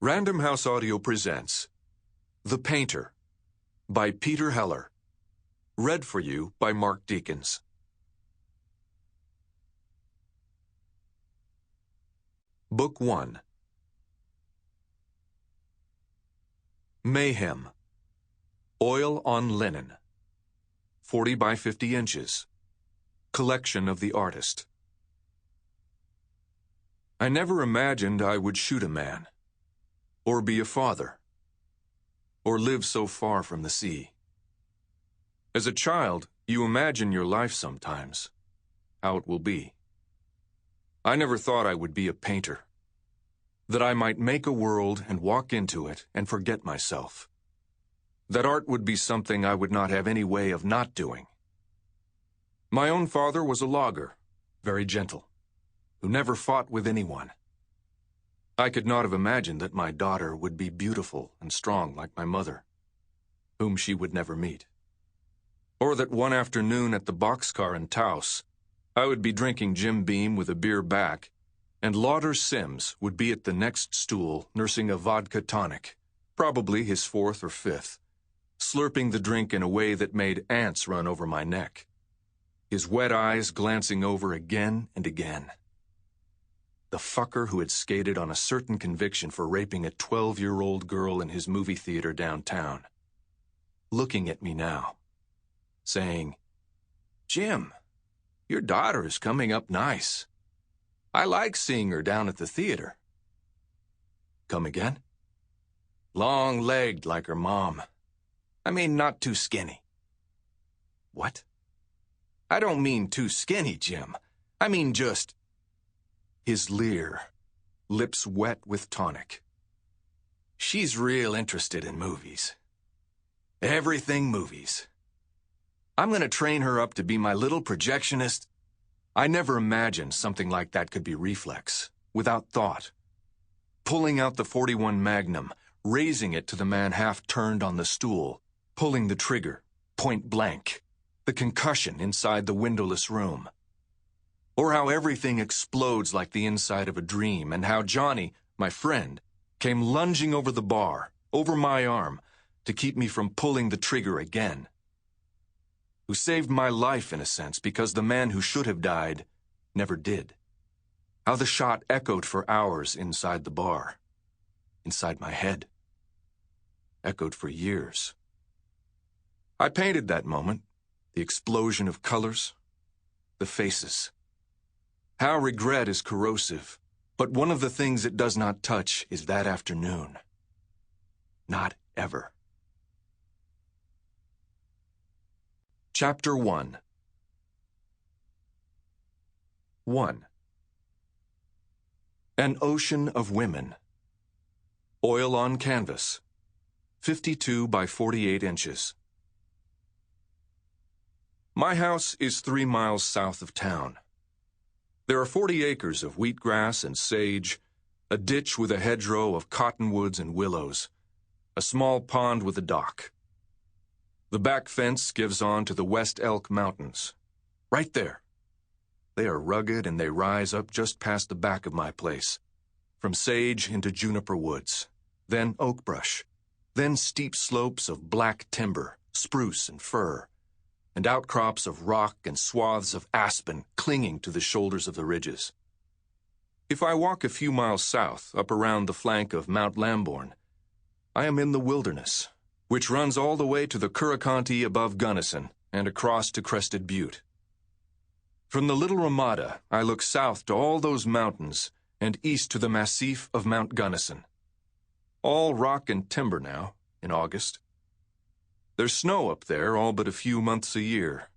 Random House Audio presents The Painter by Peter Heller. Read for you by Mark Deakins. Book 1. Mayhem. Oil on Linen. 40 by 50 inches. Collection of the artist. I never imagined I would shoot a man, or be a father, or live so far from the sea. As a child, you imagine your life sometimes, how it will be. I never thought I would be a painter, that I might make a world and walk into it and forget myself, that art would be something I would not have any way of not doing. My own father was a logger, very gentle, who never fought with anyone. I could not have imagined that my daughter would be beautiful and strong like my mother, whom she would never meet. Or that one afternoon at the boxcar in Taos, I would be drinking Jim Beam with a beer back, and Lauder Sims would be at the next stool nursing a vodka tonic, probably his fourth or fifth, slurping the drink in a way that made ants run over my neck, his wet eyes glancing over again and again. The fucker who had skated on a certain conviction for raping a 12-year-old girl in his movie theater downtown, looking at me now, saying, "Jim, your daughter is coming up nice. I like seeing her down at the theater." Come again? Long-legged like her mom. I mean, not too skinny. What? I don't mean too skinny, Jim. I mean just... His leer, lips wet with tonic. She's real interested in movies. Everything movies. I'm going to train her up to be my little projectionist. I never imagined something like that could be reflex, without thought. Pulling out the .41 Magnum, raising it to the man half turned on the stool, pulling the trigger, point blank, the concussion inside the windowless room. Or how everything explodes like the inside of a dream, and how Johnny, my friend, came lunging over the bar, over my arm, to keep me from pulling the trigger again. Who saved my life, in a sense, because the man who should have died never did. How the shot echoed for hours inside the bar, inside my head. Echoed for years. I painted that moment, the explosion of colors, the faces. How regret is corrosive, but one of the things it does not touch is that afternoon. Not ever. Chapter 1. 1. An ocean of women. Oil on canvas. 52 by 48 inches. My house is 3 miles south of town. There are 40 acres of wheatgrass and sage, a ditch with a hedgerow of cottonwoods and willows, a small pond with a dock. The back fence gives on to the West Elk Mountains. Right there. They are rugged and they rise up just past the back of my place, from sage into juniper woods, then oak brush, then steep slopes of black timber, spruce and fir, and outcrops of rock and swaths of aspen clinging to the shoulders of the ridges. If I walk a few miles south, up around the flank of Mount Lamborn, I am in the wilderness, which runs all the way to the Curriconte above Gunnison and across to Crested Butte. From the Little Ramada, I look south to all those mountains and east to the massif of Mount Gunnison. All rock and timber now, in August. There's snow up there all but a few months a year.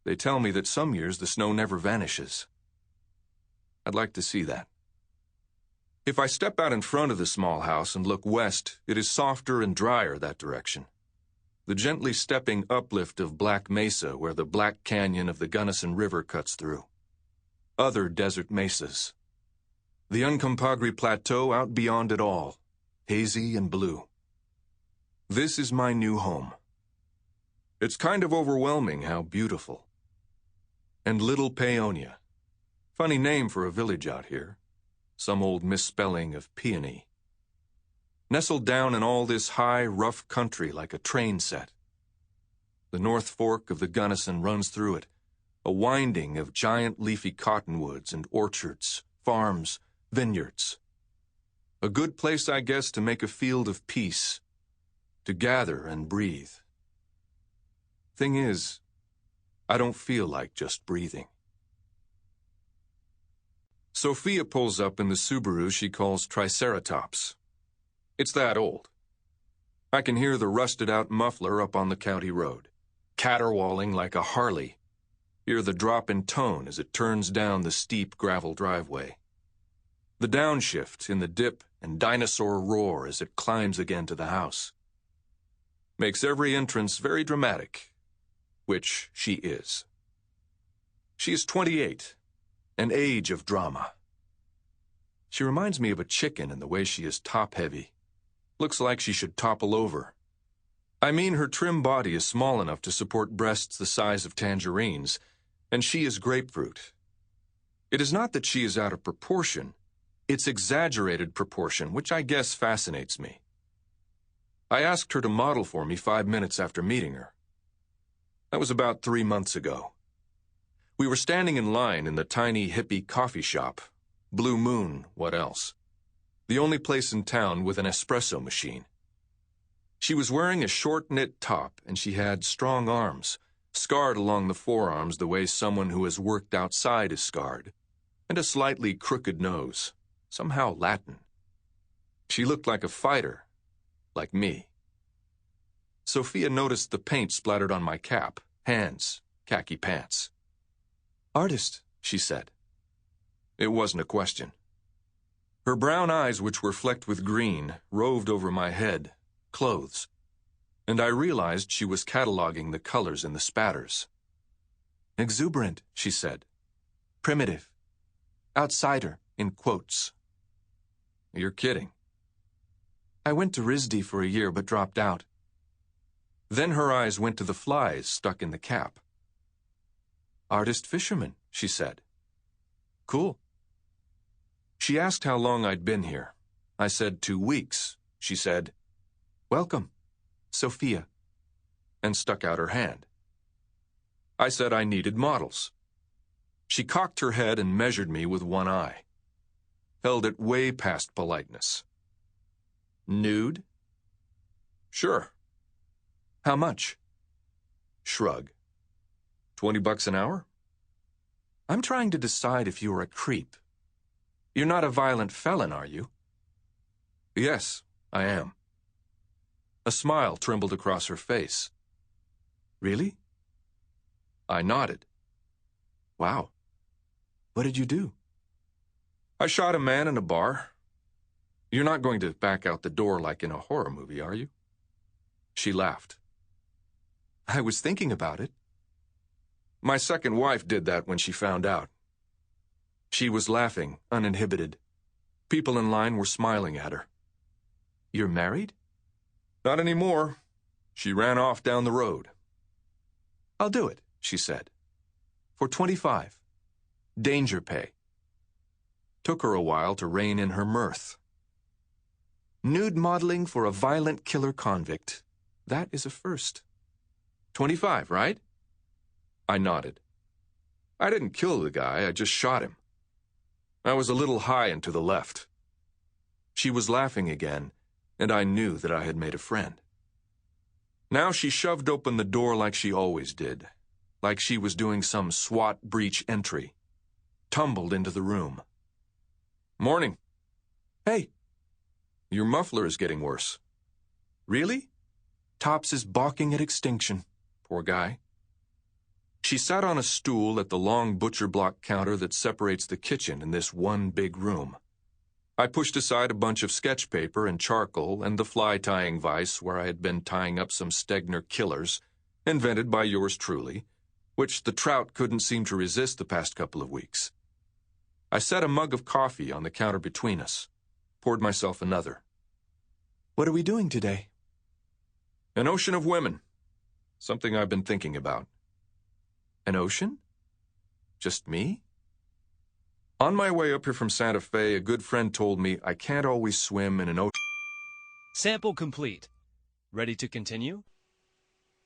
They tell me that some years the snow never vanishes. I'd like to see that. If I step out in front of the small house and look west, it is softer and drier that direction. The gently stepping uplift of Black Mesa where the Black Canyon of the Gunnison River cuts through. Other desert mesas. The Uncompahgre Plateau out beyond it all, hazy and blue. This is my new home. It's kind of overwhelming how beautiful. And Little Paonia. Funny name for a village out here. Some old misspelling of peony. nestled down in all this high, rough country like a train set. The North Fork of the Gunnison runs through it, a winding of giant leafy cottonwoods and orchards, farms, vineyards. A good place, I guess, to make a field of peace, to gather and breathe. Thing is, I don't feel like just breathing. Sophia pulls up in the Subaru she calls Triceratops. It's that old. I can hear the rusted-out muffler up on the county road, caterwauling like a Harley. Hear the drop in tone as it turns down the steep gravel driveway. The downshift in the dip and dinosaur roar as it climbs again to the house. Makes every entrance very dramatic, which she is. She is 28, an age of drama. She reminds me of a chicken in the way she is top-heavy. Looks like she should topple over. I mean, her trim body is small enough to support breasts the size of tangerines, and she is grapefruit. It is not that she is out of proportion. It's exaggerated proportion, which I guess fascinates me. I asked her to model for me 5 minutes after meeting her. That was about 3 months ago. We were standing in line in the tiny hippie coffee shop. Blue Moon, what else? The only place in town with an espresso machine. She was wearing a short knit top, and she had strong arms, scarred along the forearms the way someone who has worked outside is scarred, and a slightly crooked nose, somehow Latin. She looked like a fighter, like me. Sophia noticed the paint splattered on my cap, hands, khaki pants. "Artist," she said. It wasn't a question. Her brown eyes, which were flecked with green, roved over my head, clothes, and I realized she was cataloging the colors in the spatters. "Exuberant," she said. "Primitive. Outsider, in quotes." You're kidding. "I went to RISD for a year but dropped out." Then her eyes went to the flies stuck in the cap. "Artist fisherman," she said. "Cool." She asked how long I'd been here. I said 2 weeks. She said, "Welcome, Sophia," and stuck out her hand. I said I needed models. She cocked her head and measured me with one eye. Held it way past politeness. "Nude?" "Sure." "How much?" Shrug. $20 an hour? "I'm trying to decide if you are a creep. You're not a violent felon, are you?" "Yes, I am." A smile trembled across her face. "Really?" I nodded. "Wow. What did you do?" "I shot a man in a bar." "You're not going to back out the door like in a horror movie, are you?" She laughed. "I was thinking about it." "My second wife did that when she found out." She was laughing, uninhibited. People in line were smiling at her. "You're married?" "Not anymore. She ran off down the road." "I'll do it," she said. "For 25. Danger pay." Took her a while to rein in her mirth. "Nude modeling for a violent killer convict. That is a first." 25, right?" I nodded. "I didn't kill the guy, I just shot him. I was a little high and to the left." She was laughing again, and I knew that I had made a friend. Now she shoved open the door like she always did, like she was doing some SWAT breach entry. Tumbled into the room. "Morning." "Hey." "Your muffler is getting worse." "Really?" "Tops is balking at extinction. Poor guy." She sat on a stool at the long butcher block counter that separates the kitchen in this one big room. I pushed aside a bunch of sketch paper and charcoal and the fly tying vise where I had been tying up some Stegner killers, invented by yours truly, which the trout couldn't seem to resist the past couple of weeks. I set a mug of coffee on the counter between us, poured myself another. "What are we doing today?" "An ocean of women. Something I've been thinking about." "An ocean? Just me?" On my way up here from Santa Fe, a good friend told me I can't always swim in an ocean. Sample complete. Ready to continue?